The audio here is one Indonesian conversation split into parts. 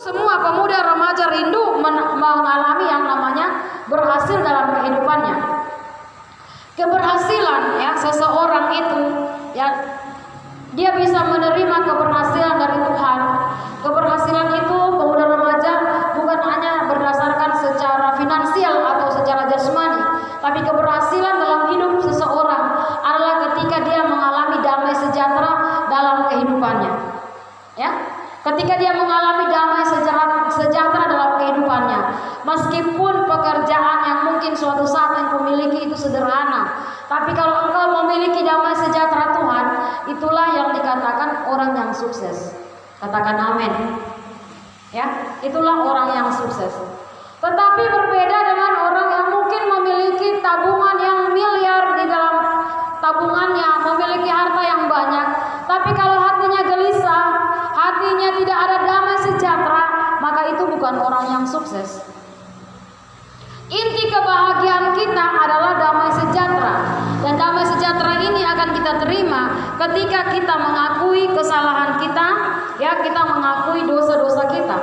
Semua pemuda remaja rindu mengalami yang namanya berhasil dalam kehidupannya. Keberhasilan ya seseorang itu ya dia bisa menerima keberhasilan dari Tuhan. Keberhasilan itu pemuda remaja bukan hanya berdasarkan secara finansial atau secara jasmani, tapi keberhasilan dalam hidup seseorang adalah ketika dia mengalami damai sejahtera dalam kehidupannya. Ya. Ketika dia mengalami damai sejahtera dalam kehidupannya, meskipun pekerjaan yang mungkin suatu saat yang memiliki itu sederhana, tapi kalau engkau memiliki damai sejahtera Tuhan, itulah yang dikatakan orang yang sukses. Katakan amin. Ya, itulah orang yang sukses. Tetapi berbeda dengan orang yang mungkin memiliki tabungan yang miliar di dalam tabungannya, memiliki harta yang banyak, tapi kalau hatinya gelisah, hatinya tidak ada damai sejahtera, maka itu bukan orang yang sukses. Inti kebahagiaan kita adalah damai sejahtera, dan damai sejahtera ini akan kita terima ketika kita mengakui kesalahan kita, ya, kita mengakui dosa-dosa kita.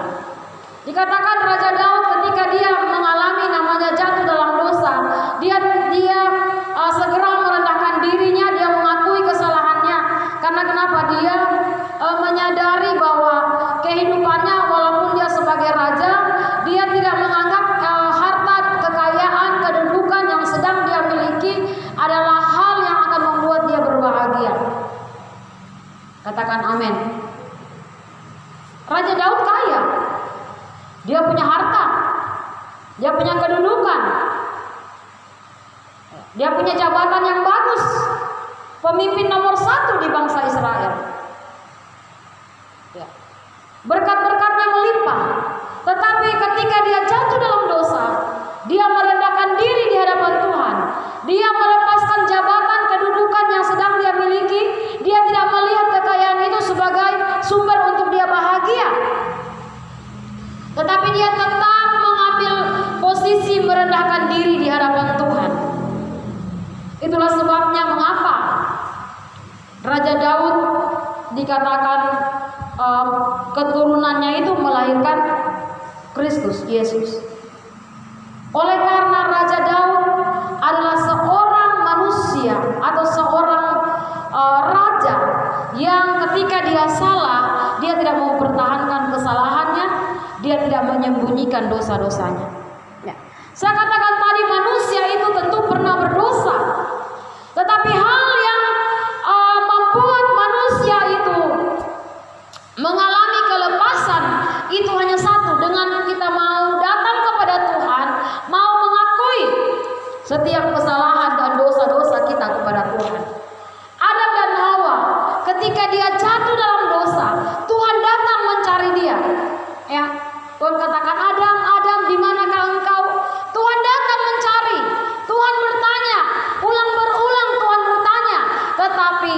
Dikatakan Raja Daud ketika dia mengalami namanya jatuh dalam dosa, dia segera merendahkan dirinya, dia mengakui kesalahannya. Karena kenapa? Dia menyadari bahwa kehidupannya walaupun dia sebagai raja, dia tidak menganggap harta, kekayaan, kedudukan yang sedang dia miliki adalah hal yang akan membuat dia berbahagia. Katakan amin. Raja Daud kaya, dia punya harta, dia punya kedudukan, dia punya jabatan yang bagus, pemimpin nomor 1 di bangsa Israel. Ya. Berkat-berkatnya melimpah. Tetapi ketika dia jatuh dalam dosa, dia merendahkan diri di hadapan Tuhan. Dia melepaskan jabatan, kedudukan yang sedang dia miliki. Dia tidak melihat kekayaan itu sebagai sumber untuk dia bahagia, tetapi dia tetap mengambil posisi merendahkan diri di hadapan Tuhan. Itulah sebabnya mengapa Raja Daud dikatakan keturunannya itu melahirkan Kristus Yesus. Oleh karena Raja Daud adalah seorang manusia atau seorang raja yang ketika dia salah, dia tidak mempertahankan kesalahannya, dia tidak menyembunyikan dosa-dosanya. Ya. Saya katakan tadi manusia itu tentu pernah berdosa, tetapi hal yang membuat manusia itu mengalami kelepasan itu hanya satu, dengan kita mau datang kepada Tuhan, mau mengakui setiap kesalahan dan dosa-dosa kita kepada Tuhan. Adam dan Hawa ketika dia jatuh dalam dosa, Tuhan datang mencari dia. Ya, Tuhan katakan, Adam, Adam, di manakah engkau? Tuhan datang mencari. Tuhan bertanya, ulang berulang Tuhan bertanya, tetapi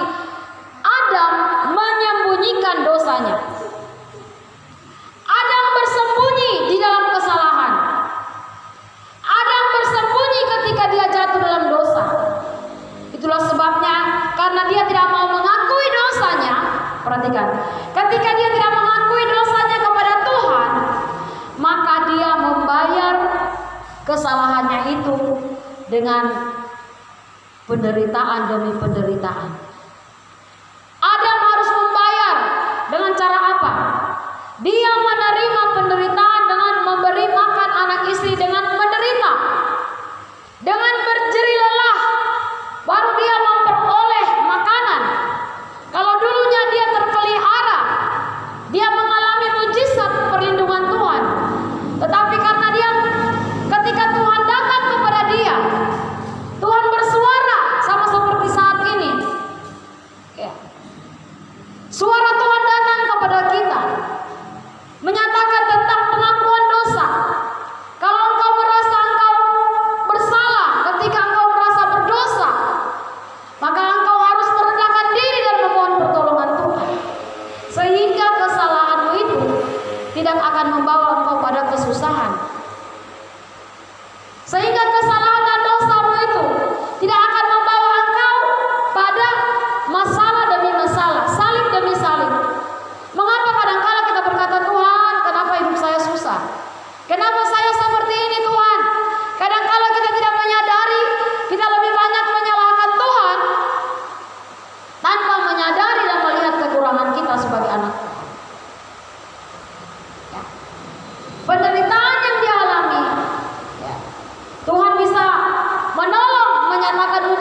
Adam menyembunyikan dosanya. Adam bersembunyi di dalam kesalahan. Adam bersembunyi ketika dia jatuh dalam dosa. Itulah sebabnya, karena dia tidak mau mengakui dosanya. Perhatikan, ketika dia tidak mengakui dosanya kepada Tuhan, maka dia membayar kesalahannya itu dengan penderitaan demi penderitaan. Adam harus membayar dengan cara apa? Dia menerima penderitaan dengan memberi makan anak istri dengan menderita, dengan berjerih lelah, baru dia memperoleh makanan. Kalau dulunya dia terpelihara, dia mengalami mujizat perlindungan Tuhan, tetapi karena dia ketika Tuhan datang kepada dia, Tuhan bersuara sama seperti saat ini. Ya. Suara Tuhan datang kepada kita, menyatakan tentang pengakuan dosa. Kalau engkau merasa engkau bersalah, ketika engkau merasa berdosa, maka engkau harus merendahkan diri dan memohon pertolongan Tuhan, sehingga kesalahanmu itu tidak akan membawa engkau pada kesusahan, sehingga kesalahan dan dosamu itu tidak akan membawa engkau pada masalah demi masalah, salib demi salib. Mengapa kadang-kala kita berkata, Tuhan, kenapa hidup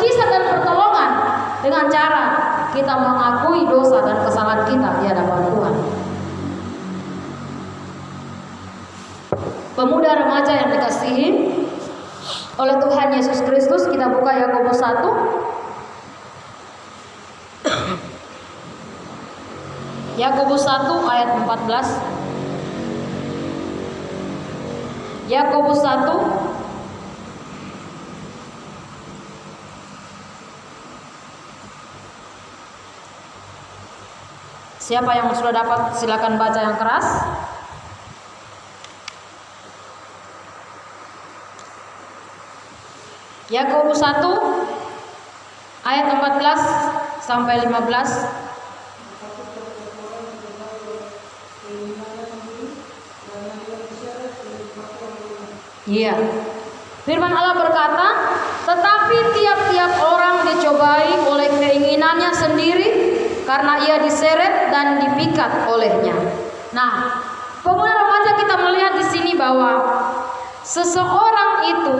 mujizat dan pertolongan dengan cara kita mengakui dosa dan kesalahan kita di hadapan Tuhan. Pemuda remaja yang dikasihi oleh Tuhan Yesus Kristus, kita buka Yakobus 1. Yakobus 1 ayat 14. Yakobus 1 Siapa yang sudah dapat silakan baca yang keras. Yakobus 1 ayat 14 sampai 15. Iya. Firman Allah berkata, tetapi tiap-tiap orang dicobai oleh keinginannya sendiri, karena ia diseret dan dipikat olehnya. Nah, pemuda remaja kita melihat di sini bahwa seseorang itu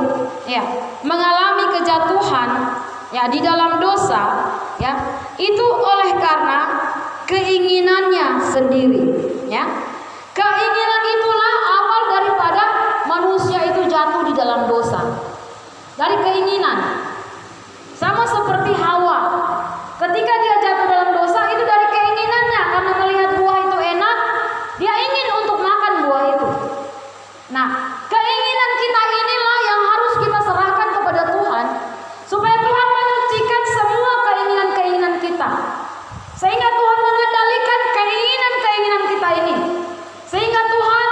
ya mengalami kejatuhan ya di dalam dosa ya, itu oleh karena keinginannya sendiri ya. Keinginan itulah awal daripada manusia itu jatuh di dalam dosa. Dari keinginan. Sama seperti Hawa. Ketika dia jatuh dalam dosa itu dari keinginannya, karena melihat buah itu enak, dia ingin untuk makan buah itu. Nah, keinginan kita inilah yang harus kita serahkan kepada Tuhan, supaya Tuhan menyucikan semua keinginan-keinginan kita, sehingga Tuhan mengendalikan keinginan-keinginan kita ini, sehingga Tuhan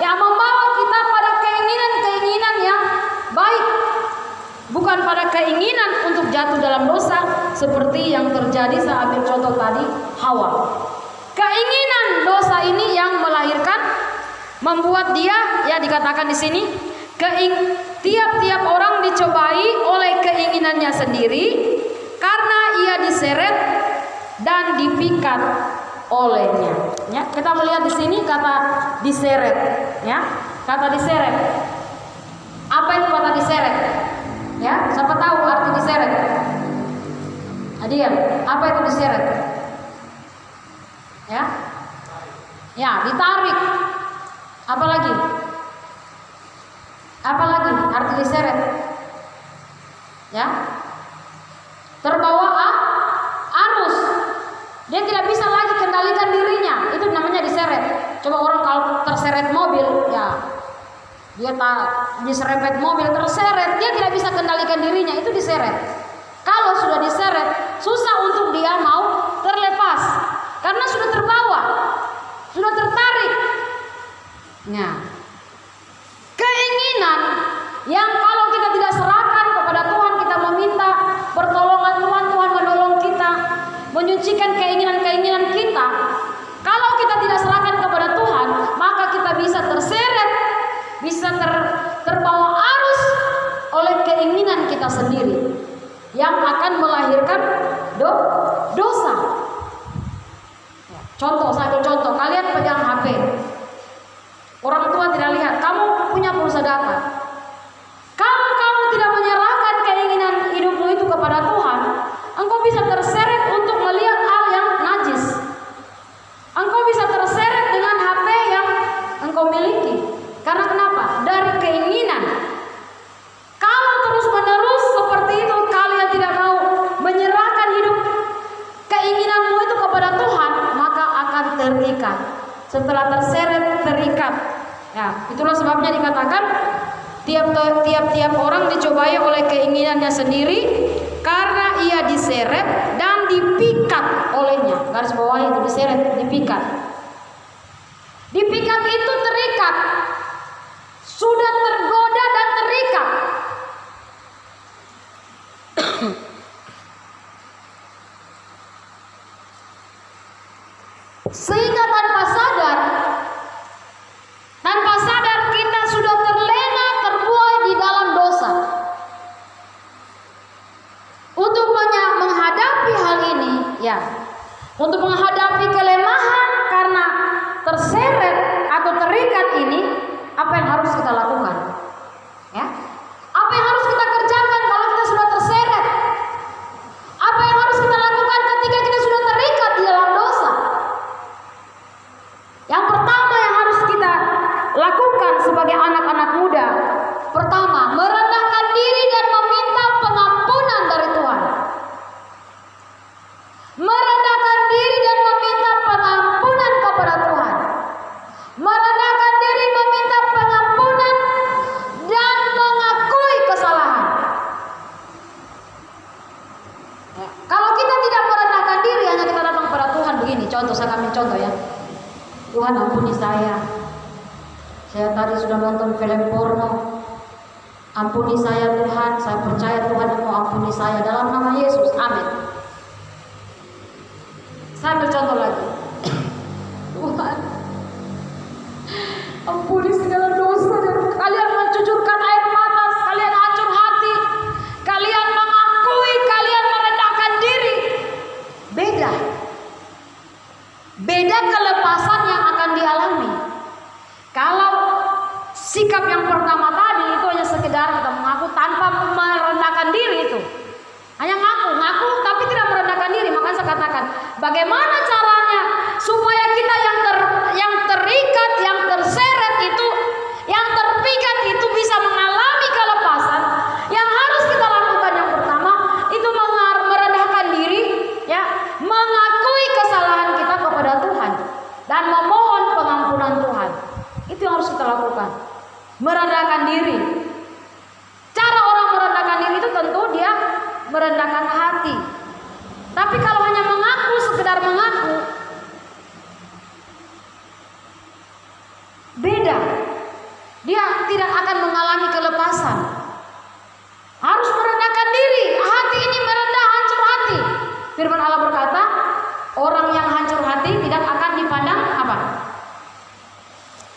yang membawa kita pada keinginan-keinginan yang baik, bukan pada keinginan untuk jatuh dalam dosa seperti yang terjadi. Saya ambil contoh tadi Hawa. Keinginan dosa ini yang melahirkan, membuat dia ya dikatakan di sini tiap-tiap orang dicobai oleh keinginannya sendiri, karena ia diseret dan dipikat olehnya. Ya, kita melihat di sini kata diseret, ya, kata diseret. Apa itu kata diseret? Ya, siapa tahu arti diseret? Adian, apa itu diseret? Ya, ya, ditarik. Apa lagi? Apa lagi arti diseret? Ya, terbawa arus. Dia tidak bisa lagi kendalikan dirinya. Itu namanya diseret. Coba orang kalau terseret mobil, ya, dia diserempet mobil, terseret, dia tidak bisa kendalikan dirinya, itu diseret. Kalau sudah diseret, susah untuk dia mau terlepas, karena sudah terbawa, sudah tertarik. Nah, keinginan yang kalau kita tidak serahkan kepada Tuhan, kita meminta pertolongan Tuhan, Tuhan menolong kita, menyucikan keinginan-keinginan kita. Kalau kita tidak serahkan kepada Tuhan, maka kita bisa terseret, bisa terbawa arus oleh keinginan kita sendiri yang akan melahirkan dosa. Contoh, saya ambil contoh, kalian pegang HP, orang tua tidak lihat, kamu punya pulsa data. Kalau kamu tidak menyerahkan keinginan hidupmu itu kepada Tuhan, engkau bisa terseret untuk melihat hal yang najis. Engkau bisa terseret dengan HP yang engkau miliki. Karena kenapa? Dari keinginan. Kalau terus-menerus seperti itu, kalian tidak mau menyerahkan hidup keinginanmu itu kepada Tuhan, maka akan terikat. Setelah terseret, terikat. Ya, itulah sebabnya dikatakan tiap-tiap orang dicobai oleh keinginannya sendiri, karena ia diseret dan dipikat olehnya. Garis bawah itu diseret, dipikat. Dipikat itu terikat. Sudah tergoda dan terikat. Sehingga tanpa sadar kita sudah terlena, terbuai di dalam dosa. Untuk menghadapi hal ini, ya, untuk menghadapi kelemahan karena terseret atau terikat ini, apa yang harus kita lakukan? Ya, apa yang harus kita kerjakan kalau kita sudah terseret? lakukan sebagai anak-anak muda? Pertama, merendahkan diri dan meminta pengampunan dari Tuhan. Merendahkan diri dan meminta pengampunan kepada Tuhan. Merendahkan diri, meminta pengampunan, dan mengakui kesalahan. Ya, kalau kita tidak merendahkan diri, hanya kita datang kepada Tuhan begini. Contoh, saya ambil contoh ya. Tuhan ampuni saya. Saya tadi sudah nonton film porno. Ampuni saya Tuhan. Saya percaya Tuhan mau ampuni saya dalam nama Yesus. Amin. Saya ambil contoh lagi. Tuhan, ampuni segala dosa dan kalian mencucurkan air mata, kalian hancur hati, kalian mengakui, kalian merendahkan diri. Beda kelepasan yang akan dialami. Kalau sikap yang pertama tadi itu hanya sekedar kita mengaku tanpa merendahkan diri, itu hanya ngaku tapi tidak merendahkan diri. Makanya saya katakan, bagaimana caranya supaya kita yang terikat, yang terseret itu, yang terpikat itu bisa mengalami kelepasan. Yang harus kita lakukan yang pertama itu merendahkan diri, ya, mengakui kesalahan kita kepada Tuhan dan memohon pengampunan Tuhan. Itu yang harus kita lakukan. Merendahkan diri. Cara orang merendahkan diri itu tentu dia merendahkan hati. Tapi kalau hanya mengaku, sekedar mengaku, beda. Dia tidak akan mengalami kelepasan. Harus merendahkan diri. Hati ini merendah, hancur hati. Firman Allah berkata, orang yang hancur hati tidak akan dipandang apa?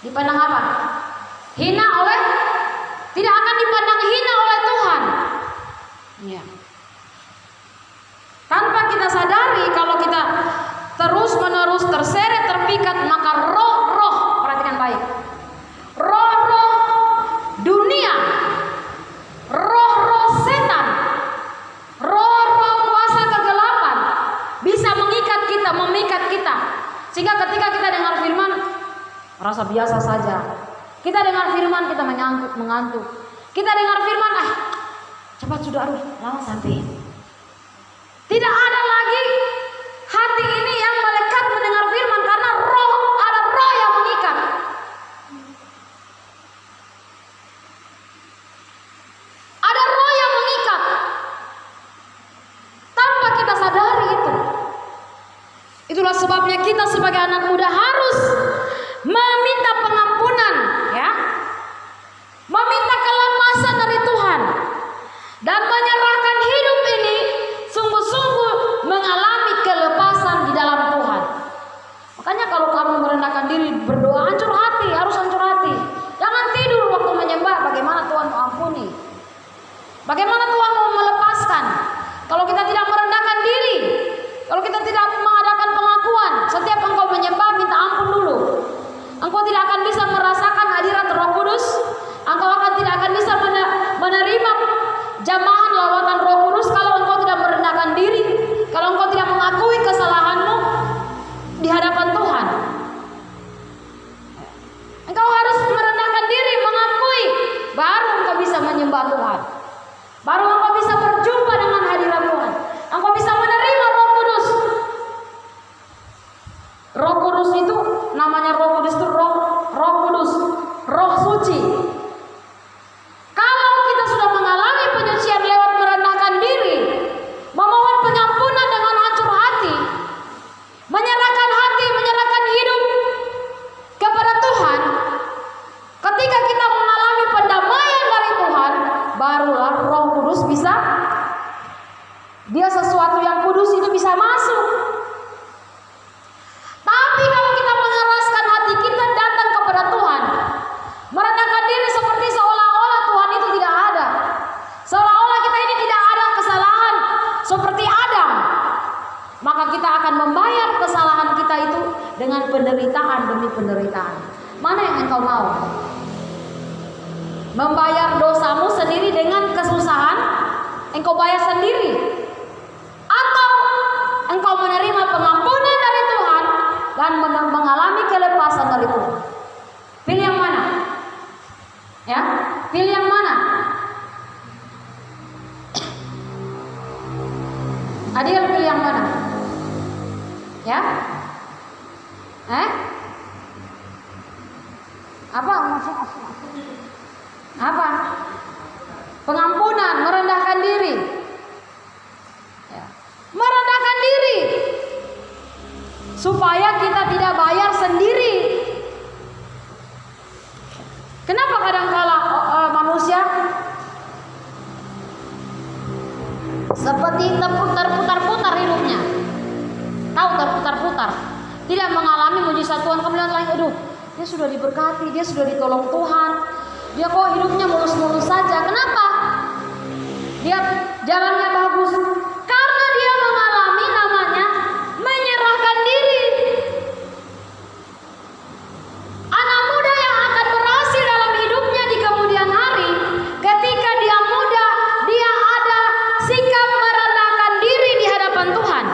Dipandang apa? Hina oleh, tidak akan dipandang hina oleh Tuhan. Ya. Tanpa kita sadari, kalau kita terus-menerus terseret, terpikat, maka roh-roh, perhatikan baik, roh-roh dunia, roh-roh setan, roh-roh kuasa kegelapan bisa mengikat kita, memikat kita, sehingga ketika kita dengar firman rasa biasa saja. Kita dengar firman kita mengantuk. Kita dengar firman, cepat sudah, lama sampai. Tidak ada lagi hati ini yang melekat mendengar firman, karena ada roh yang mengikat. Ada roh yang mengikat. Tanpa kita sadari itu. Itulah sebabnya kita sebagai anak muda harus meminta pengampunan, ya, meminta kelepasan dari Tuhan, dan menyerahkan hidup ini sungguh-sungguh mengalami kelepasan di dalam Tuhan. Makanya kalau kamu merendahkan diri, berdoa, hancur hati, harus hancur hati. Jangan tidur waktu menyembah. Bagaimana Tuhan mau ampuni? Bagaimana Tuhan mau melepaskan? Kalau kita tidak merendahkan diri, kalau kita tidak mengadakan pengakuan, setiap engkau menyembah minta ampun dulu, engkau tidak akan bisa merasakan hadirat Roh Kudus. Engkau tidak akan bisa menerima jamahan lawatan Roh Kudus kalau engkau tidak merendahkan diri, kalau engkau tidak mengakui kesalahanmu di hadapan Tuhan. Engkau harus merendahkan diri, mengakui, baru engkau bisa menyembah Tuhan. Baru engkau bisa berjumpa dengan hadirat Tuhan. Engkau bisa menerima Roh Kudus. Roh Kudus itu namanya Roh Kudus itu Roh Kudus, Roh Suci. Kalau kita sudah mengalami penyucian lewat merendahkan diri, memohon pengampunan dengan hancur hati, menyerahkan hati, menyerahkan hidup kepada Tuhan, ketika kita mengalami pendamaian dari Tuhan, barulah Roh Kudus bisa, dia sesuatu yang kudus itu bisa masuk. Tapi kalau kita mengeraskan hati kita datang kepada Tuhan, merendahkan diri seperti seolah-olah Tuhan itu tidak ada, seolah-olah kita ini tidak ada kesalahan seperti Adam, maka kita akan membayar kesalahan kita itu dengan penderitaan demi penderitaan. Mana yang engkau mau? Membayar dosamu sendiri dengan kesusahan, engkau bayar sendiri, atau engkau menerima pengampunan dari Tuhan dan mengalami kelepasan dari Tuhan? Pilih yang mana? Ya, pilih yang mana? Adil pilih yang mana? Ya? Apa maksud? Apa? Pengampunan, merendahkan diri. Ya. Merendahkan diri supaya kita tidak bayar sendiri. Kenapa kadang-kala manusia seperti terputar-putar hidupnya? Tahu terputar-putar, tidak mengalami mujizat Tuhan. Kemudian lagi, aduh, dia sudah diberkati, dia sudah ditolong Tuhan, dia kok hidupnya mulus-mulus saja. Kenapa? Dia jalannya bagus, karena dia mengalami namanya menyerahkan diri. Anak muda yang akan berhasil dalam hidupnya di kemudian hari, ketika dia muda, dia ada sikap merendahkan diri di hadapan Tuhan.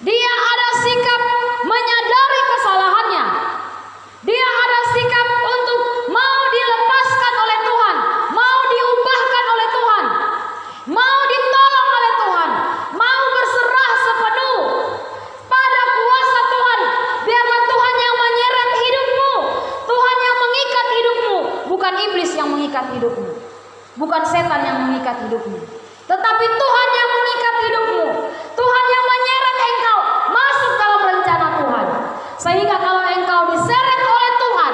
Dia ada sikap menyadari kesalahannya. Dia ada sikap untuk mau dilepaskan oleh Tuhan, mau diubahkan oleh Tuhan, mau ditolong oleh Tuhan, mau berserah sepenuh pada kuasa Tuhan. Biarlah Tuhan yang menyeret hidupmu, Tuhan yang mengikat hidupmu, bukan iblis yang mengikat hidupmu, bukan setan yang mengikat hidupmu, tetapi Tuhan yang mengikat hidupmu, Tuhan yang menyeret engkau masuk dalam rencana Tuhan. Sehingga kalau engkau diseret oleh Tuhan,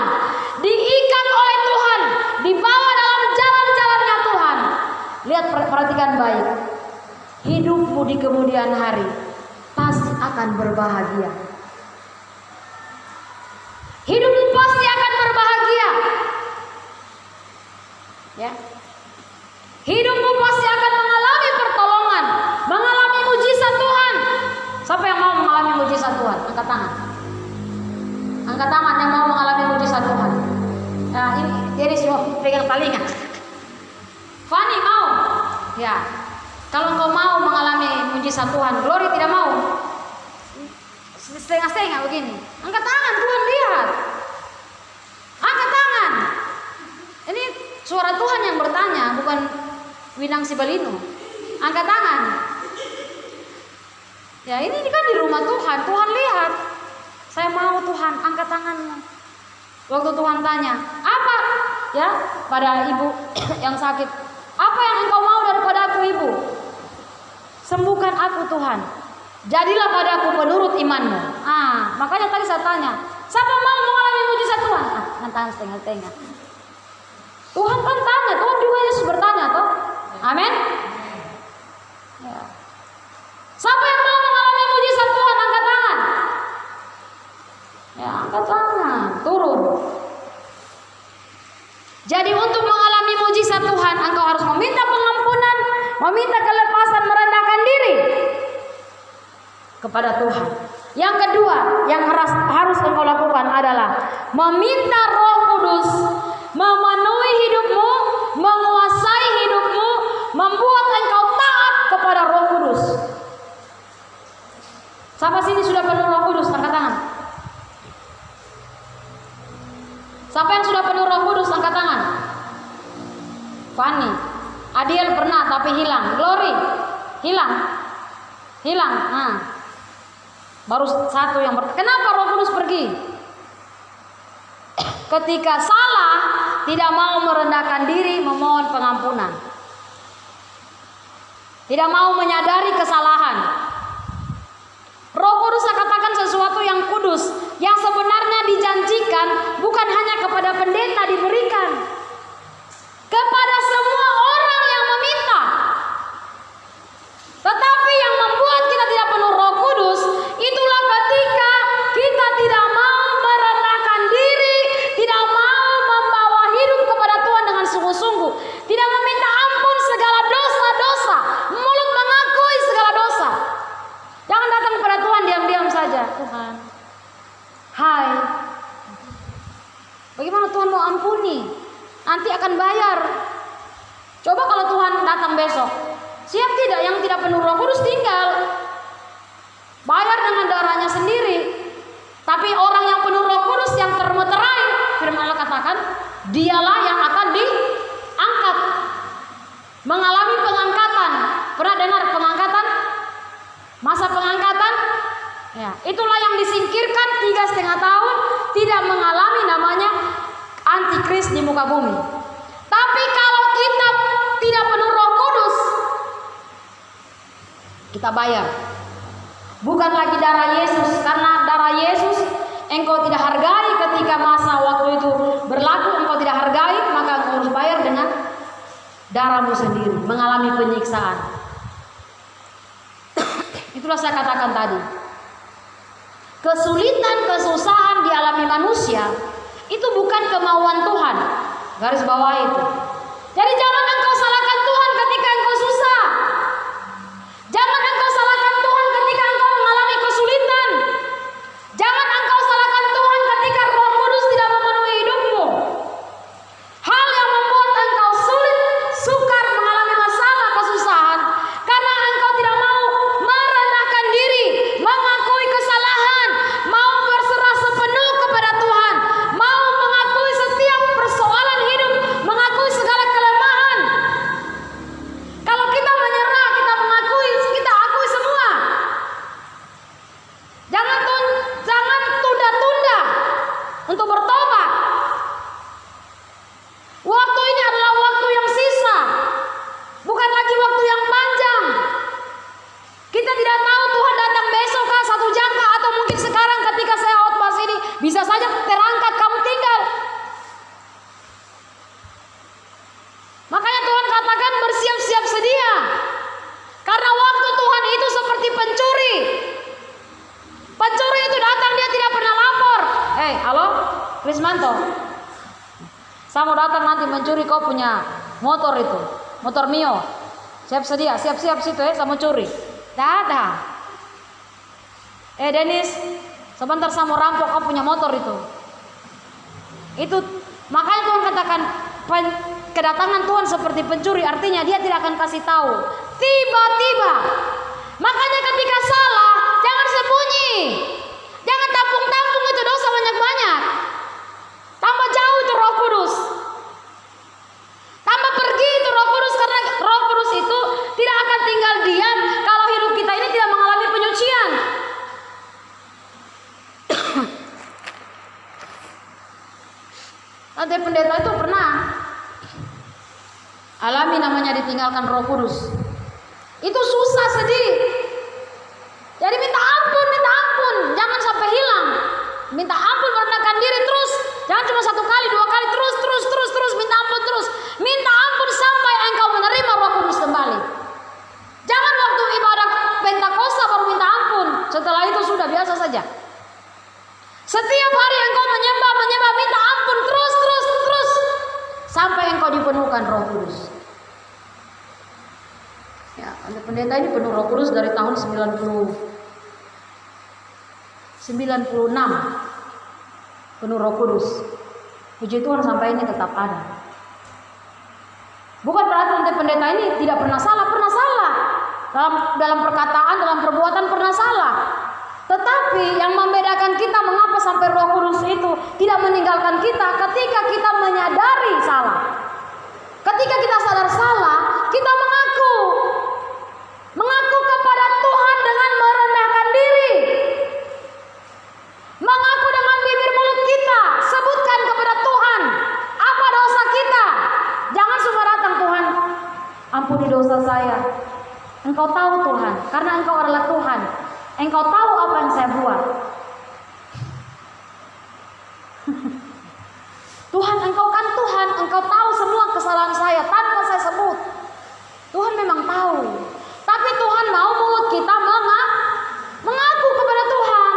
diikat oleh Tuhan, dibawa dalam jalan-jalannya Tuhan, lihat, perhatikan baik, hidupmu di kemudian hari pasti akan berbahagia. Hidupmu pasti akan berbahagia. Ya. Hidupmu pasti akan mengalami pertolongan, mengalami mujizat Tuhan. Siapa yang mau mengalami mujizat Tuhan? Angkat tangan. Angkat tangan yang mau mengalami mujizat Tuhan. Nah, ini jadi semua pegang talingan. Fani mau? Ya. Kalau kau mau mengalami mujizat Tuhan, Glory tidak mau. Setengah-setengah begini. Angkat tangan, Tuhan lihat. Angkat tangan. Ini suara Tuhan yang bertanya, bukan Winang Sibalino. Angkat tangan. Ya, ini kan di rumah Tuhan. Tuhan lihat. Saya mau, Tuhan, angkat tanganmu. Waktu Tuhan tanya, apa? Ya, pada ibu yang sakit. Apa yang engkau mau daripada aku, ibu? Sembuhkan aku, Tuhan. Jadilah padaku penurut imanmu. Makanya tadi saya tanya, siapa mau mengalami mujizat Tuhan? Tangan setengah-setengah. Tuhan kan tanya, Tuhan juga Yesus bertanya, toh? Amin. Ya. Siapa yang mau mengalami mujizat Tuhan? Angkat tangan. Ya, angkat tangan, turun. Jadi untuk mengalami mujizat Tuhan, engkau harus meminta pengampunan, meminta kelepasan, merendahkan diri kepada Tuhan. Yang kedua yang harus engkau lakukan adalah meminta Roh Kudus memenuhi hidupmu, menguasai hidupmu, membuat engkau taat kepada Roh Kudus. Siapa sini sudah penuh Roh Kudus? Angkat tangan. Siapa yang sudah penuh Roh Kudus? Angkat tangan. Fani. Adiel pernah tapi hilang. Glory hilang. Baru satu yang kenapa Roh Kudus pergi? Ketika salah, tidak mau merendahkan diri, memohon pengampunan, tidak mau menyadari kesalahan. Roh Kudus katakan sesuatu yang kudus, yang sebenarnya dijanjikan bukan hanya kepada pendeta diberikan, kepada semua orang yang meminta. Tetapi yang membuat kita tidak penuh Roh Kudus, itulah ketika kita tidak mau merendahkan diri, tidak mau membawa hidup kepada Tuhan dengan sungguh-sungguh, tidak meminta ampun segala dosa-dosa, mulut mengakui segala dosa. Jangan datang kepada Tuhan diam-diam saja. Tuhan, hai, bagaimana Tuhan mau ampuni? Nanti akan bayar. Coba kalau Tuhan datang besok, siap tidak? Yang tidak penuh Roh Kudus tinggal bayar dengan darahnya sendiri. Tapi orang yang penuh Roh Kudus yang termeterai, firman Allah katakan dialah yang akan diangkat, mengalami pengangkatan. Pernah dengar pengangkatan? Masa pengangkatan? Ya, itulah yang disingkirkan 3,5 tahun, tidak mengalami namanya antikris di muka bumi. Tapi kalau kita tidak penuh Roh Kudus, kita bayar. Bukan lagi darah Yesus, karena darah Yesus engkau tidak hargai ketika masa waktu itu berlaku, engkau tidak hargai, maka engkau harus bayar dengan darahmu sendiri, mengalami penyiksaan. Itulah saya katakan tadi. Kesulitan, kesusahan dialami manusia itu bukan kemauan Tuhan. Garis bawah itu. Jadi jangan engkau salahkan Tuhan ketika engkau susah. Jangan engkau salahkan Tuhan ketika engkau mengalami kesulitan. Jangan engkau salahkan Tuhan ketika Roh Kudus tidak memenuhi hidupmu. Hal yang membuat engkau sulit, sukar mengalami masalah, kesusahan, karena engkau tidak mau merendahkan diri, mengakui kesalahan, mau berserah sepenuh kepada Tuhan, mau mengakui setiap persoalan hidup, mengakui segala kelemahan. Kalau kita menyerah, kita mengakui, kita akui semua. Jangan tunda-tunda untuk bertobat. Waktu ini adalah waktu yang sisa, bukan lagi waktu yang panjang. Kita tidak tahu Tuhan datang besok kah, 1 jam kah, atau mungkin sekarang ketika saya khotbah ini bisa saja terangkat kamu tinggal. Makanya Tuhan katakan bersiap-siap sedia, karena waktu Tuhan itu seperti pencuri. Pencuri itu datang, dia tidak pernah lapor. Halo, Krismanto, saya mau datang nanti mencuri kau punya motor itu, motor Mio. Siap sedia, siap-siap situ saya mau curi. Tidak ada. Dennis, sebentar saya mau rampok kau punya motor itu. Itu makanya Tuhan katakan kedatangan Tuhan seperti pencuri, artinya dia tidak akan kasih tahu tiba-tiba. Makanya ketika salah jangan sembunyi, jangan tampung-tampung itu dosa banyak-banyak. Tambah jauh itu Roh Kudus, tambah pergi itu Roh Kudus, karena Roh Kudus itu tidak akan tinggal diam kalau hidup kita ini tidak mengalami penyucian. Nanti pendeta itu pernah alami namanya ditinggalkan Roh Kudus. Itu susah, sedih. Jadi minta ampun, jangan sampai hilang. Minta ampun, merendahkan diri terus. Jangan cuma 1 kali, 2 kali, terus minta ampun terus. Minta ampun sampai engkau menerima Roh Kudus kembali. Jangan waktu ibadah Pentakosta baru minta ampun. Setelah itu sudah biasa saja. Setiap hari engkau menyembah, minta ampun terus sampai engkau dipenuhkan Roh Kudus. Ya, pendeta ini penuh Roh Kudus dari tahun 96. Penuh Roh Kudus. Puji Tuhan sampai ini tetap ada. Bukan berarti nanti pendeta ini tidak pernah salah, dalam perkataan, dalam perbuatan pernah salah. Tetapi yang membedakan kita mengapa sampai Roh Kudus itu tidak meninggalkan kita ketika kita menyadari salah. Ketika kita sadar salah, kita mengaku kepada Tuhan dengan merendahkan diri. Mengaku dengan bibir mulut kita, sebutkan kepada Tuhan apa dosa kita. Jangan cuma datang, Tuhan, ampuni dosa saya. Engkau tahu Tuhan, karena Engkau adalah Tuhan. Engkau tahu apa yang saya buat. Tuhan, Engkau kan Tuhan, Engkau tahu semua kesalahan saya tanpa saya sebut. Tuhan memang tahu. Tapi Tuhan mau mulut kita mengaku kepada Tuhan.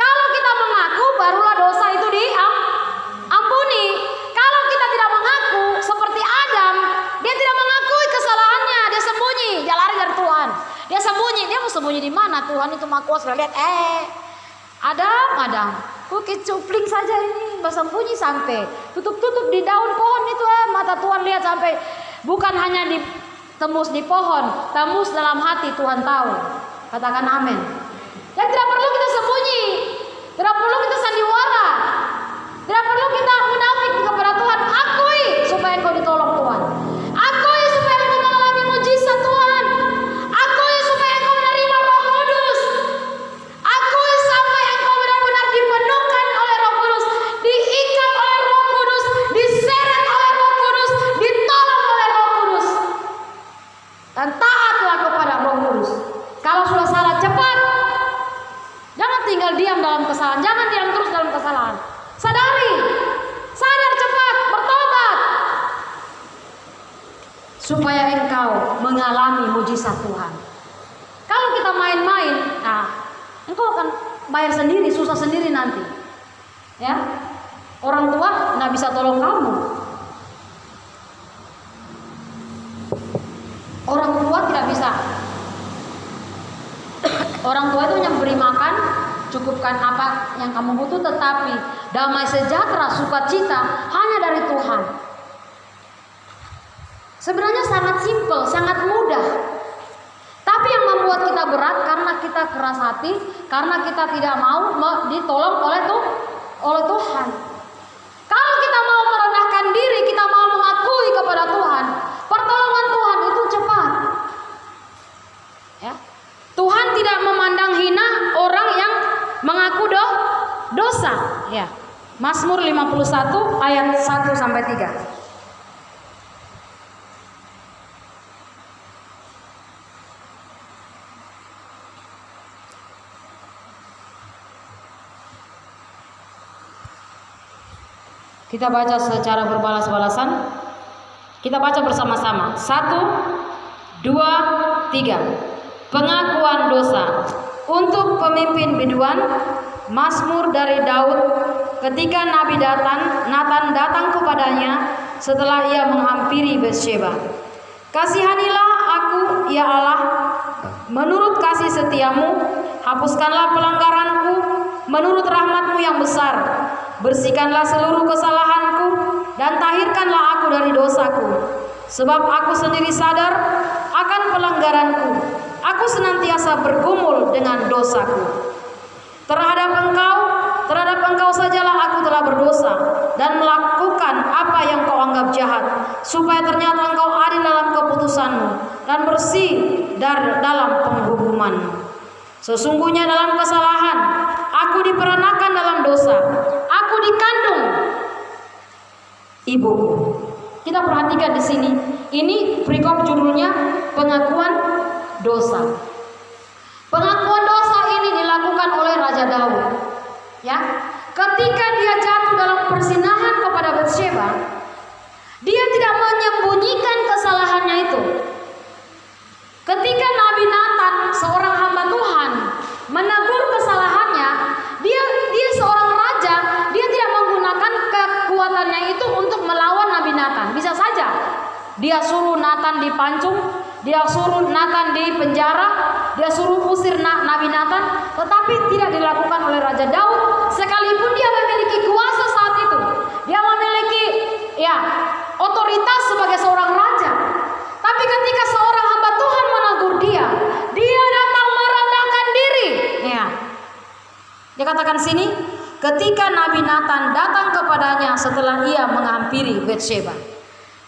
Kalau kita mengaku, barulah dosa itu diampuni. Kalau kita tidak mengaku, seperti Adam, dia tidak mengakui kesalahannya, dia sembunyi, dia lari dari Tuhan. Dia sembunyi, dia mau sembunyi di mana? Tuhan itu Maha Kuasa. Lihat, Adam, kok kecupling saja ini, bersembunyi sampai tutup di daun pohon itu, mata Tuhan lihat sampai, bukan hanya ditembus di pohon, tembus dalam hati, Tuhan tahu. Katakan amin. Dan tidak perlu kita sembunyi, tidak perlu kita sandiwara, tidak perlu kita munafik kepada Tuhan. mujizat Tuhan. Kalau kita main-main, nah engkau akan bayar sendiri, susah sendiri nanti. Ya, orang tua nggak bisa tolong kamu. Orang tua tidak bisa. Orang tua itu hanya beri makan, cukupkan apa yang kamu butuh, tetapi damai sejahtera, sukacita hanya dari Tuhan. Sebenarnya sangat simpel, sangat mudah. Tapi yang membuat kita berat karena kita keras hati, karena kita tidak mau ditolong oleh Tuhan. Kalau kita mau merendahkan diri, kita mau mengakui kepada Tuhan, pertolongan Tuhan itu cepat. Ya. Tuhan tidak memandang hina orang yang mengaku dosa. Ya. Mazmur 51 ayat 1 sampai 3. Kita baca secara berbalas-balasan. Kita baca bersama-sama. 1, 2, 3. Pengakuan dosa. Untuk pemimpin biduan, Mazmur dari Daud. Ketika Nabi Natan datang kepadanya setelah ia menghampiri Betsheba. Kasihanilah aku, ya Allah, menurut kasih setiamu. Hapuskanlah pelanggaranku menurut rahmatmu yang besar. Bersihkanlah seluruh kesalahanku dan tahirkanlah aku dari dosaku. Sebab aku sendiri sadar akan pelanggaranku. Aku senantiasa bergumul dengan dosaku. Terhadap engkau sajalah aku telah berdosa dan melakukan apa yang kau anggap jahat, supaya ternyata engkau adil dalam keputusanmu dan bersih dalam penghukumanmu. Sesungguhnya dalam kesalahan aku diperanakan dalam dosa, aku dikandung ibuku. Kita perhatikan di sini. Ini perikop judulnya pengakuan dosa. Pengakuan dosa ini dilakukan oleh Raja Daud. Ya, ketika dia jatuh dalam perzinahan kepada Betsheba, dia tidak menyembunyikan kesalahannya itu. Ketika Nabi Natan, seorang hamba Tuhan, menegur kesalahannya, dia seorang raja, dia tidak menggunakan kekuatannya itu untuk melawan Nabi Natan. Bisa saja dia suruh Natan dipancung, dia suruh Natan di penjara, dia suruh usir Nabi Natan, tetapi tidak dilakukan oleh Raja Daud. Sekalipun dia memiliki kuasa saat itu, dia memiliki otoritas sebagai seorang raja, tapi ketika seorang hamba Tuhan menegur dia datang merendahkan diri. Ya, dia katakan sini, ketika Nabi Natan datang kepadanya setelah ia menghampiri Betsheba.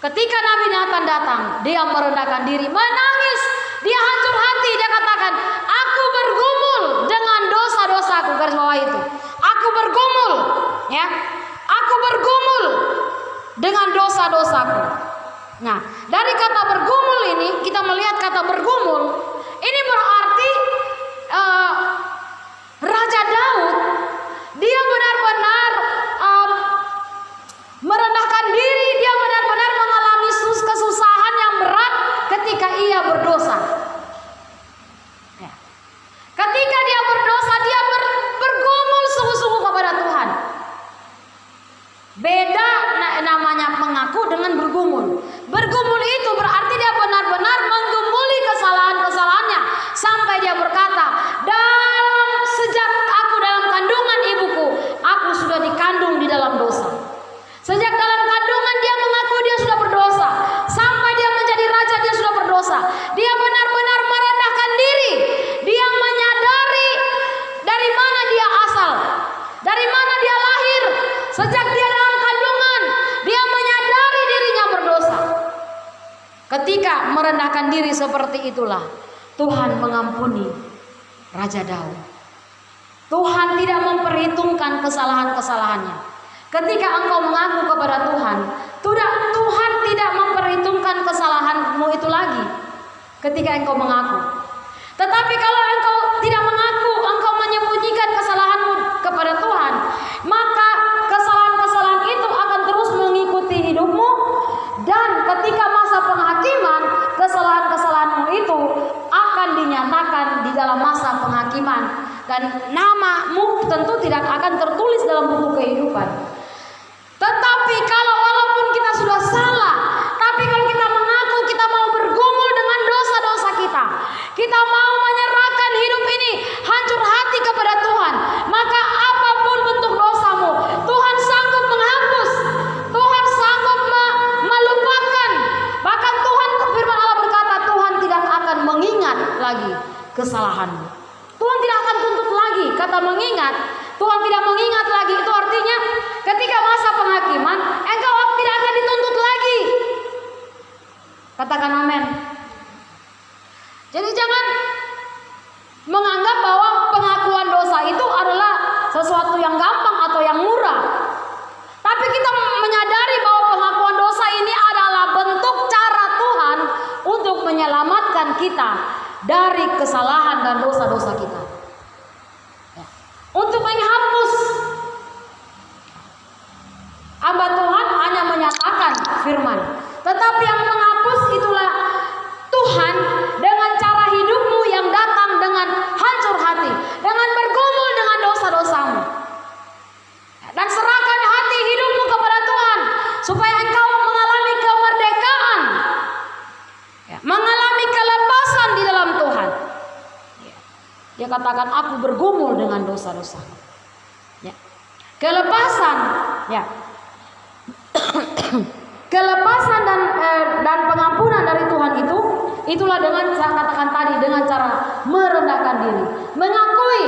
Ketika Nabi Natan datang, dia merendahkan diri, menangis, dia hancur hati, dia katakan, aku bergumul dengan dosa-dosaku. Garis bawah itu, aku bergumul, ya, aku bergumul dengan dosa-dosaku. Nah, dari kata bergumul ini kita melihat kata bergumul ini berarti Raja Daud dia benar-benar merendahkan diri, dia benar-benar mengalami kesusahan yang berat ketika ia berdosa. Ya. Ketika dia berdosa, dia bergumul sungguh-sungguh kepada Tuhan. Beda namanya mengaku dengan bergumul. Bergumul itu berarti dia benar-benar menggumuli kesalahan-kesalahannya sampai dia berkata, sejak aku dalam kandungan ibuku, aku sudah dikandung di dalam dosa. Sejak dalam kandungan dia mengaku dia sudah berdosa, sampai dia menjadi raja dia sudah berdosa. Dia benar-benar merendahkan diri. Dia menyadari dari mana dia asal, dari mana dia lahir. Sejak dia dalam kandungan, dia menyadari dirinya berdosa. Ketika merendahkan diri seperti itulah Tuhan mengampuni Raja Daud. Tuhan tidak memperhitungkan kesalahan-kesalahannya. Ketika engkau mengaku kepada Tuhan, Tuhan tidak memperhitungkan kesalahanmu itu lagi ketika engkau mengaku. Tetapi kalau engkau tidak mengaku, engkau menyembunyikan kesalahanmu kepada Tuhan, maka kesalahan-kesalahan itu akan terus mengikuti hidupmu. Dan ketika masa penghakiman, kesalahan-kesalahanmu itu dan namamu tentu tidak akan tertulis dalam buku kehidupan. Tetapi kalau walaupun kita sudah salah, tapi kalau kita mengaku kita mau bergumul dengan dosa-dosa kita mau menyerahkan hidup ini hancur hati kepada Tuhan, maka apapun bentuk dosamu, Tuhan sanggup menghapus, Tuhan sanggup melupakan. Bahkan Tuhan, firman Allah berkata, Tuhan tidak akan mengingat lagi kesalahanmu. Tuhan tidak akan tuntut lagi. Kata mengingat, Tuhan tidak mengingat lagi, itu artinya ketika masa penghakiman engkau tidak akan dituntut lagi. Katakan amin. Jadi jangan menganggap bahwa pengakuan dosa itu adalah sesuatu yang gampang atau yang murah. Tapi kita menyadari bahwa pengakuan dosa ini adalah bentuk cara Tuhan untuk menyelamatkan kita dari kesalahan dan dosa-dosa kita. Untuk menghapus. Hamba Tuhan hanya menyatakan firman, tetapi yang menghapus itulah Tuhan dengan cara hidupmu yang datang dengan hancur hati, dengan bergumul dengan dosa-dosamu. Dan serahkan hati hidupmu kepada Tuhan supaya engkau mengalami kemerdekaan, mengalami kelepasan di dalam Tuhan. Dia katakan, aku bergumul dengan dosa-dosa. Kelepasan, kelepasan dan pengampunan dari Tuhan itulah dengan saya katakan tadi, dengan cara merendahkan diri, mengakui,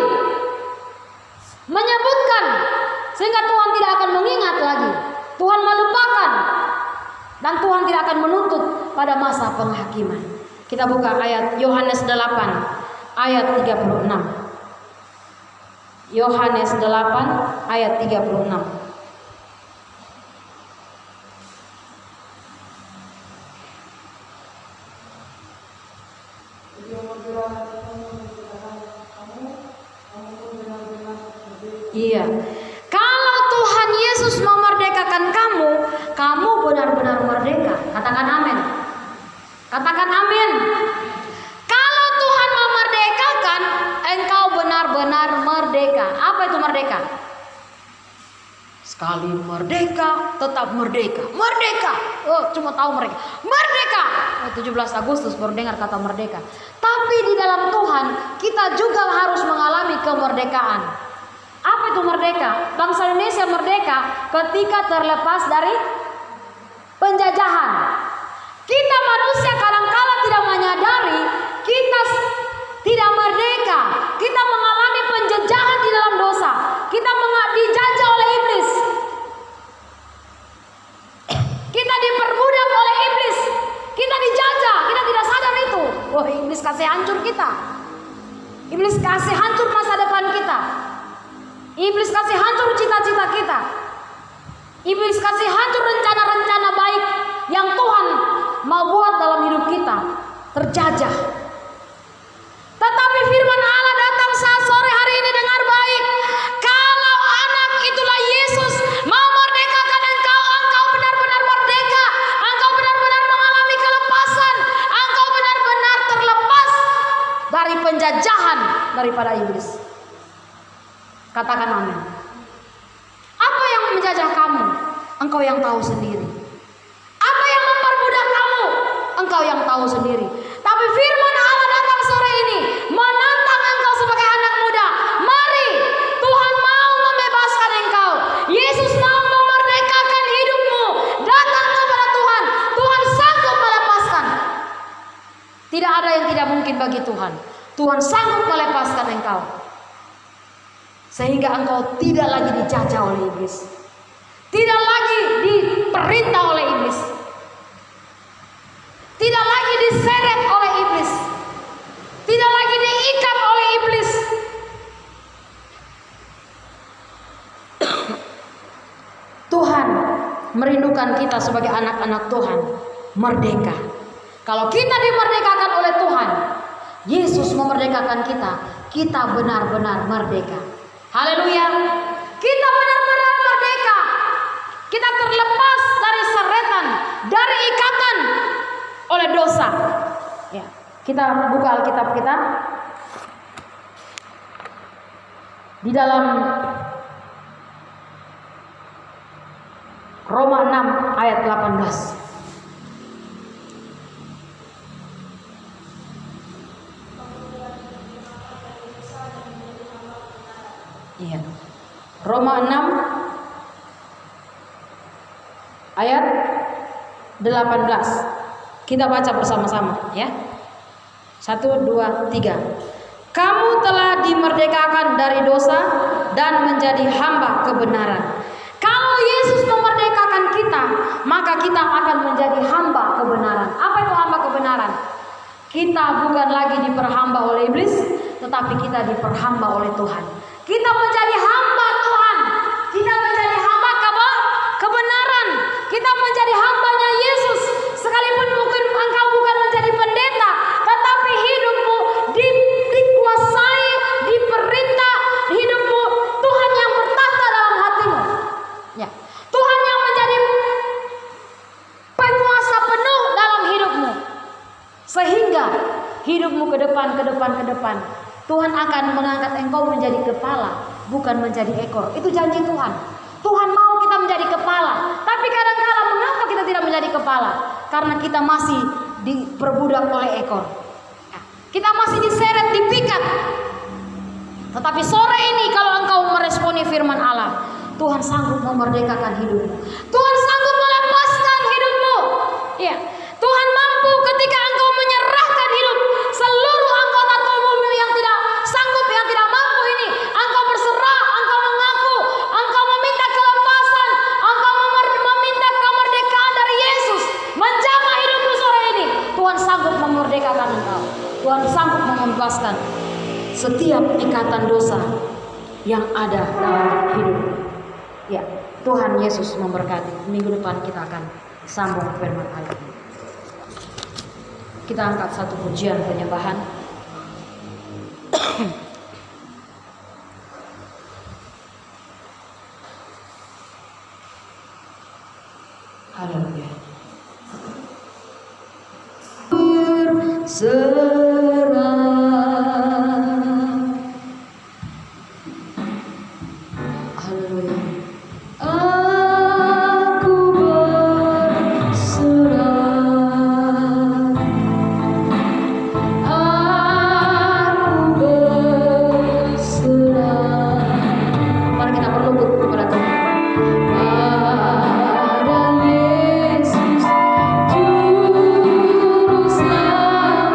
menyebutkan, sehingga Tuhan tidak akan mengingat lagi, Tuhan melupakan, dan Tuhan tidak akan menuntut pada masa penghakiman. Kita buka ayat Yohanes 8 ayat 36. Yohanes 8 ayat 36. Iya. Kalau Tuhan Yesus memerdekakan kamu, kamu benar-benar merdeka. Katakan amin. Katakan amin. Kalau Tuhan memerdekakan, engkau benar-benar merdeka. Apa itu merdeka? Sekali merdeka, tetap merdeka. Merdeka. Oh, cuma tahu mereka. Merdeka. 17 Agustus baru dengar kata merdeka. Tapi di dalam Tuhan, kita juga harus mengalami kemerdekaan. Apa itu merdeka? Bangsa Indonesia merdeka ketika terlepas dari penjajahan. Kita manusia kadang-kala tidak menyadari kita tidak merdeka. Kita mengalami penjajahan di dalam dosa. Kita dijajah oleh iblis. Kita diperbudak oleh iblis. Kita dijajah. Kita tidak sadar itu. Wah, iblis kasih hancur kita. Iblis kasih hancur masa depan kita. Iblis kasih hancur cita-cita kita. Iblis kasih hancur rencana-rencana baik yang Tuhan mau buat dalam hidup kita. Terjajah. Tetapi firman Allah datang saat sore hari ini, dengar baik. Kalau anak itulah Yesus mau merdekakan engkau, engkau benar-benar merdeka. Engkau benar-benar mengalami kelepasan. Engkau benar-benar terlepas dari penjajahan daripada iblis. Katakan amin. Apa yang menjajah kamu? Engkau yang tahu sendiri. Apa yang memperbudak kamu? Engkau yang tahu sendiri. Tapi firman Allah datang sore ini menantang engkau sebagai anak muda. Mari, Tuhan mau membebaskan engkau. Yesus mau memerdekakan hidupmu. Datang kepada Tuhan. Tuhan sanggup melepaskan. Tidak ada yang tidak mungkin bagi Tuhan. Tuhan sanggup melepaskan engkau. Sehingga engkau tidak lagi dijajah oleh iblis. Tidak lagi diperintah oleh iblis. Tidak lagi diseret oleh iblis. Tidak lagi diikat oleh iblis. Tuhan merindukan kita sebagai anak-anak Tuhan merdeka. Kalau kita dimerdekakan oleh Tuhan, Yesus memerdekakan kita, kita benar-benar merdeka. Haleluya. Kita benar-benar merdeka. Kita terlepas dari seretan, dari ikatan oleh dosa. Ya, kita buka Alkitab kita. di dalam Roma 6 ayat 18. Iya. Roma 6 ayat 18. Kita baca bersama-sama ya. 1, 2, 3. Kamu telah dimerdekakan dari dosa dan menjadi hamba kebenaran. Kalau Yesus memerdekakan kita, maka kita akan menjadi hamba kebenaran. Apa itu hamba kebenaran? Kita bukan lagi diperhamba oleh iblis, tetapi kita diperhamba oleh Tuhan. Kita menjadi hamba Tuhan. Kita menjadi hamba kebenaran. Kita menjadi hambanya Yesus. Sekalipun mungkin engkau bukan menjadi pendeta, tetapi hidupmu dikuasai, diperintah hidupmu Tuhan yang bertata dalam hatimu. Ya. Tuhan yang menjadi penguasa penuh dalam hidupmu. Sehingga hidupmu ke depan. Tuhan akan mengangkat engkau menjadi kepala, bukan menjadi ekor. Itu janji Tuhan. Tuhan mau kita menjadi kepala. Tapi kadang-kadang mengapa kita tidak menjadi kepala? Karena kita masih diperbudak oleh ekor. Kita masih diseret, dipikat. Tetapi sore ini kalau engkau meresponi firman Allah, Tuhan sanggup memerdekakan hidupmu. Tuhan sanggup melepaskan hidupmu. Ya. Tuhan mampu ketika engkau menyerahkan hidup seluruh anggota tubuhmu yang tidak sanggup, yang tidak mampu ini. Engkau berserah, engkau mengaku, engkau meminta kelepasan, engkau meminta kemerdekaan dari Yesus. Menjamah hidupmu sore ini. Tuhan sanggup memerdekakan engkau. Tuhan sanggup membebaskan setiap ikatan dosa yang ada dalam hidup. Ya, Tuhan Yesus memberkati. Minggu depan kita akan sambung firman Allah. Kita angkat satu pujian penyembahan. Haleluya. Berserah. Haleluya. Aku berserah. Aku berserah. Mari kita berlutut kepada Tuhan. Pada Yesus Juru Selamat.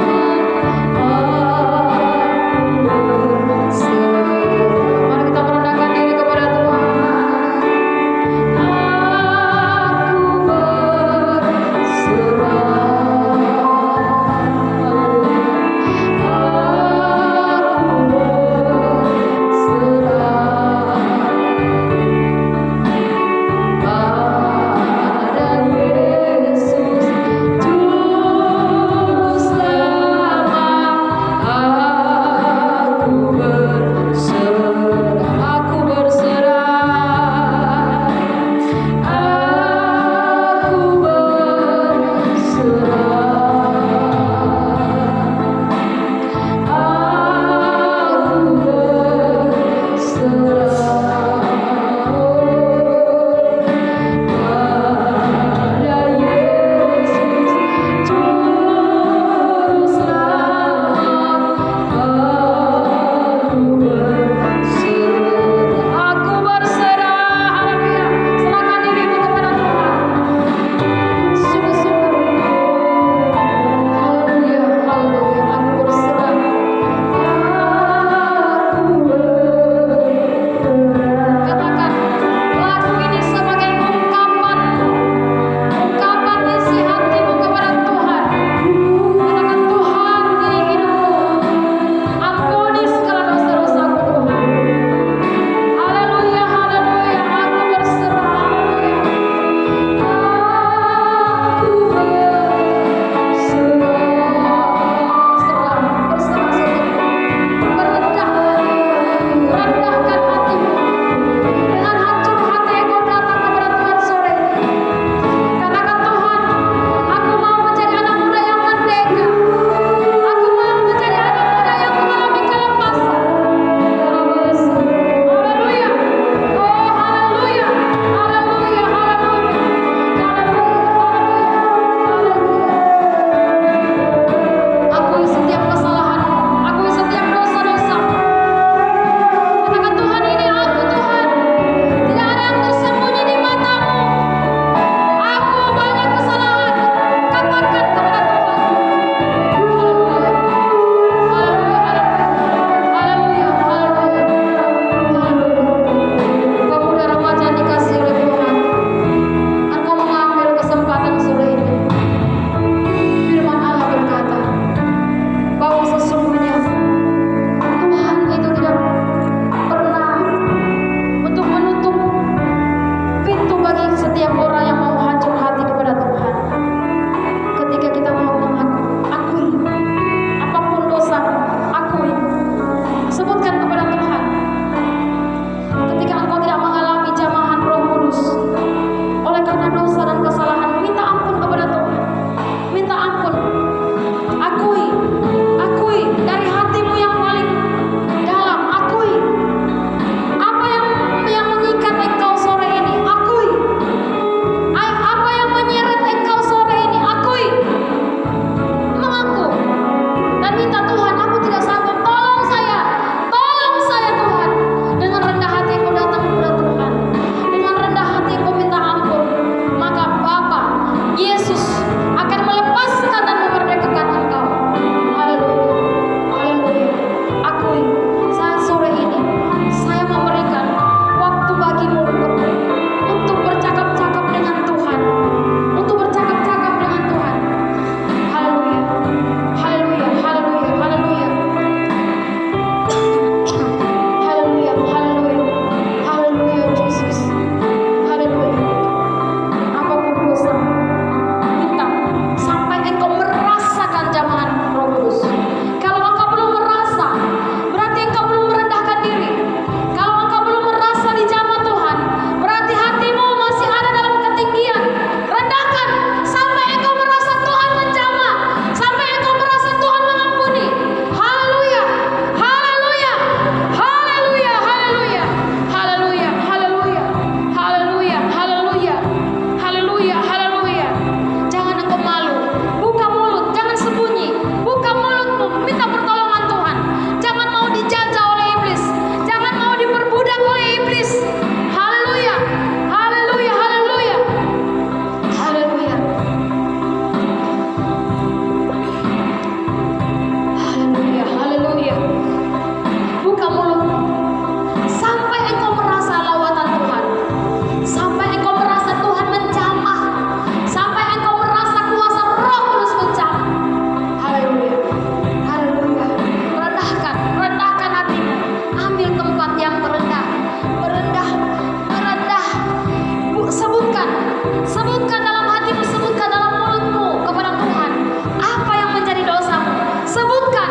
Sebutkan dalam hatimu, sebutkan dalam mulutmu kepada Tuhan apa yang menjadi dosamu. Sebutkan,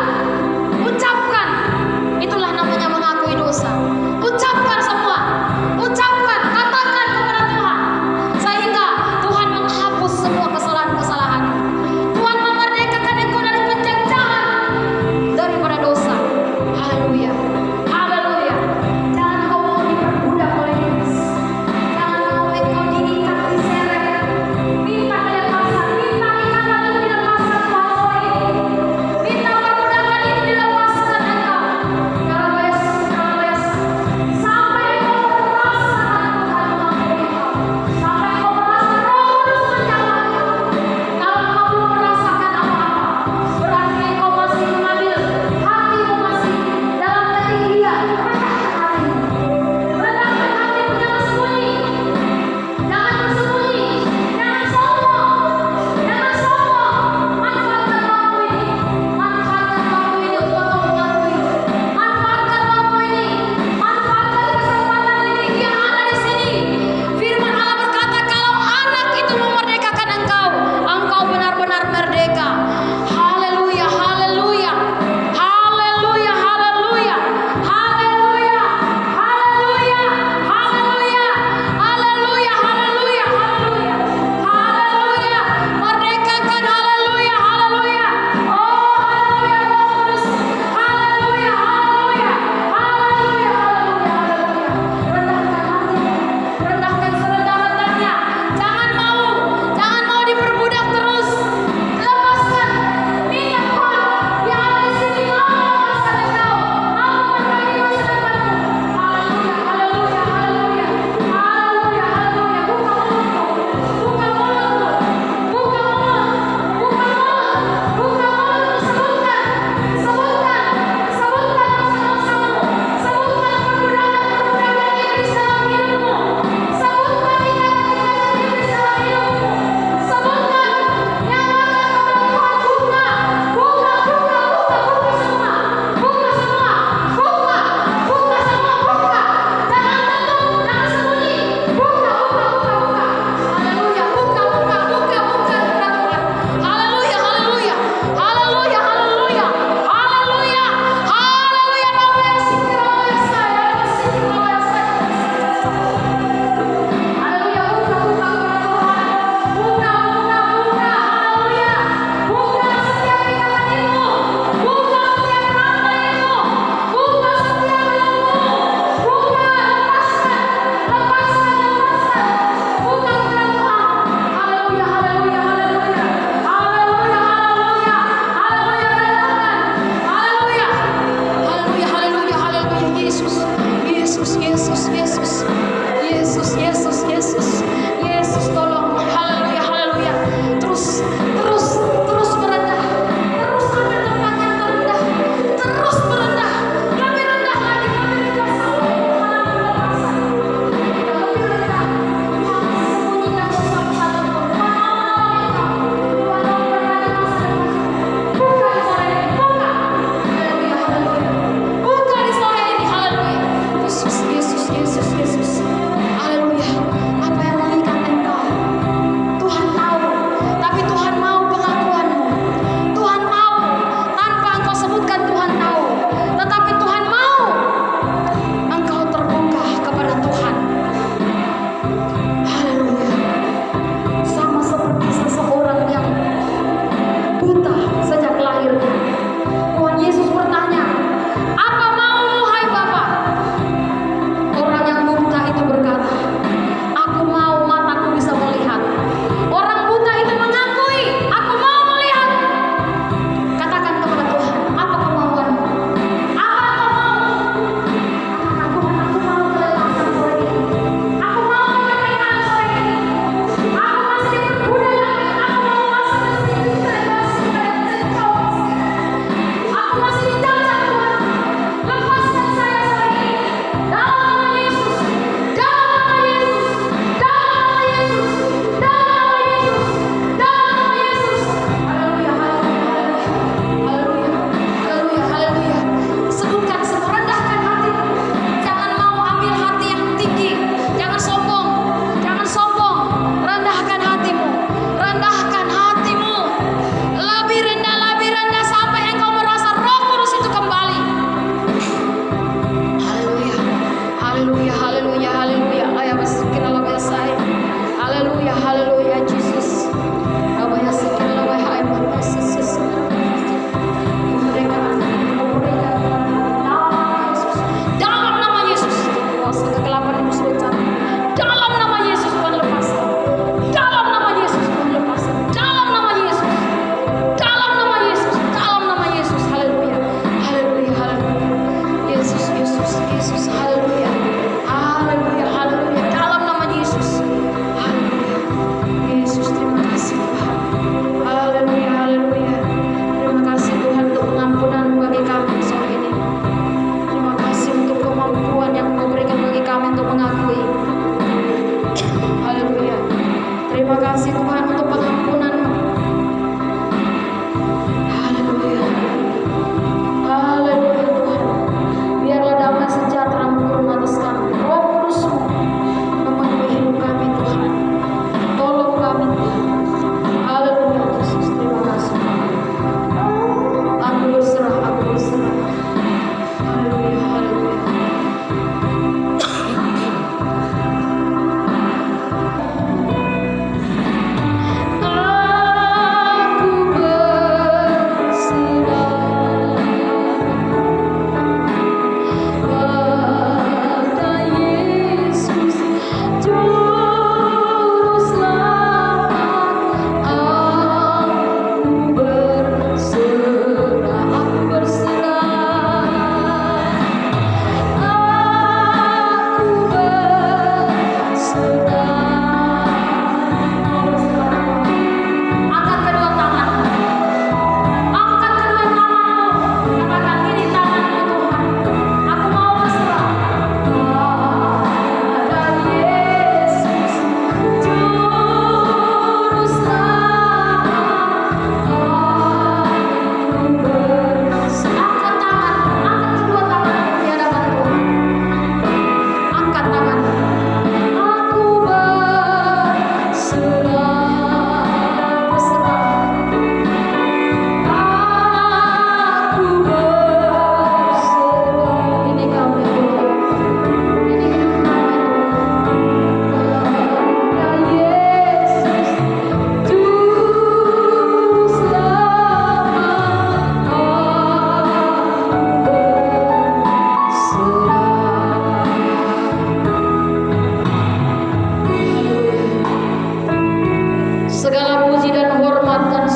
ucapkan. Itulah namanya mengakui dosa. Ucapkan semua, ucapkan, katakan kepada Tuhan, sehingga Tuhan menghapus semua kesalahan-kesalahan. Tuhan memerdekakan engkau dari penjajahan daripada dosa. Haleluya, haleluya. Jangan kau mau diperbudak oleh iblis. Jangan mau engkau diikat, diseret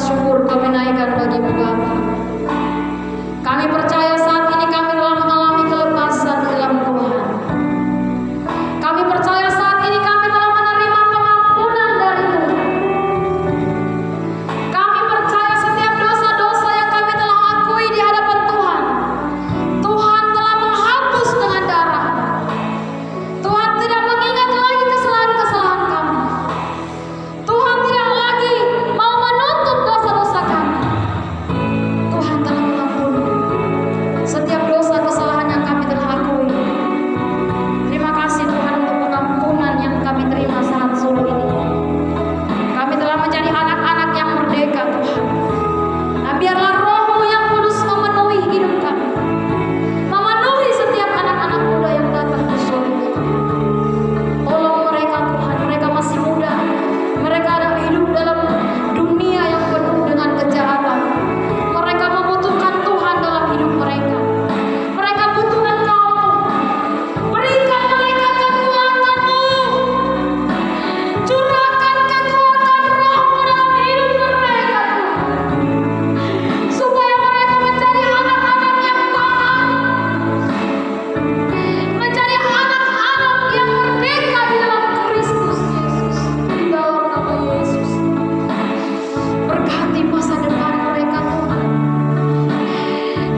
syukur kami naikkan bagimu Bapa. Kami percaya saat ini kami telah mengalami kelepasan di dalam Tuhan. Kami percaya saat ini kami telah menerima pengampunan dari-Mu. Kami percaya setiap dosa-dosa yang kami telah akui di hadapan Tuhan, Tuhan telah menghapus dengan darah. Tuhan tidak mengingat lagi kesalahan-kesalahan kami. Tuhan tidak lagi mau menuntut dosa-dosa kami. Tuhan telah mengampuni setiap dosa kesalahan yang kami telah akui. Terima kasih Tuhan untuk pengampunan yang kami terima saat sore ini. Kami telah menjadi anak-anak yang merdeka Tuhan. Nah, biarlah Roh-Mu yang kudus memenuhi hidup kami, memenuhi setiap anak-anak muda yang datang ke sore ini. Tolong mereka Tuhan, mereka masih muda, mereka ada hidup dalam dunia yang penuh dengan kejahatan. Mereka membutuhkan Tuhan dalam hidup mereka. Mereka butuh Engkau. Berikan mereka kekuatan-Mu. Curahkan kekuatan Roh-Mu dalam hidup mereka Tuhan, supaya mereka menjadi anak-anak yang taat, menjadi anak-anak yang merdeka di dalam Kristus Yesus. Di dalam nama Yesus, berkati masa depan mereka Tuhan.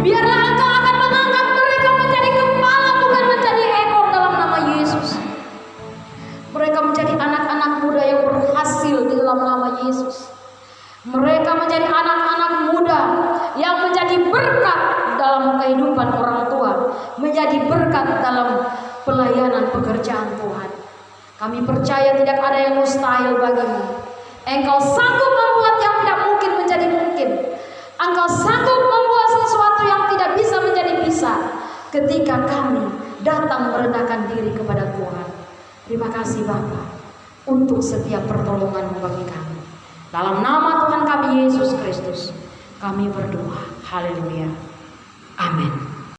Biarlah Engkau akan mengangkat mereka menjadi kepala, bukan menjadi ekor, dalam nama Yesus. Mereka menjadi anak-anak muda yang berhasil di dalam nama Yesus. Mereka menjadi anak-anak muda yang menjadi berkat dalam kehidupan orang tua, menjadi berkat dalam pelayanan pekerjaan Tuhan. Kami percaya tidak ada yang mustahil bagimu. Engkau sanggup membuat yang tidak mungkin menjadi mungkin. Engkau sanggup membuat sesuatu yang tidak bisa menjadi bisa ketika kami datang merendahkan diri kepada Tuhan. Terima kasih Bapa untuk setiap pertolongan-Mu bagi kami. Dalam nama Tuhan kami Yesus Kristus, kami berdoa. Haleluya. Amin.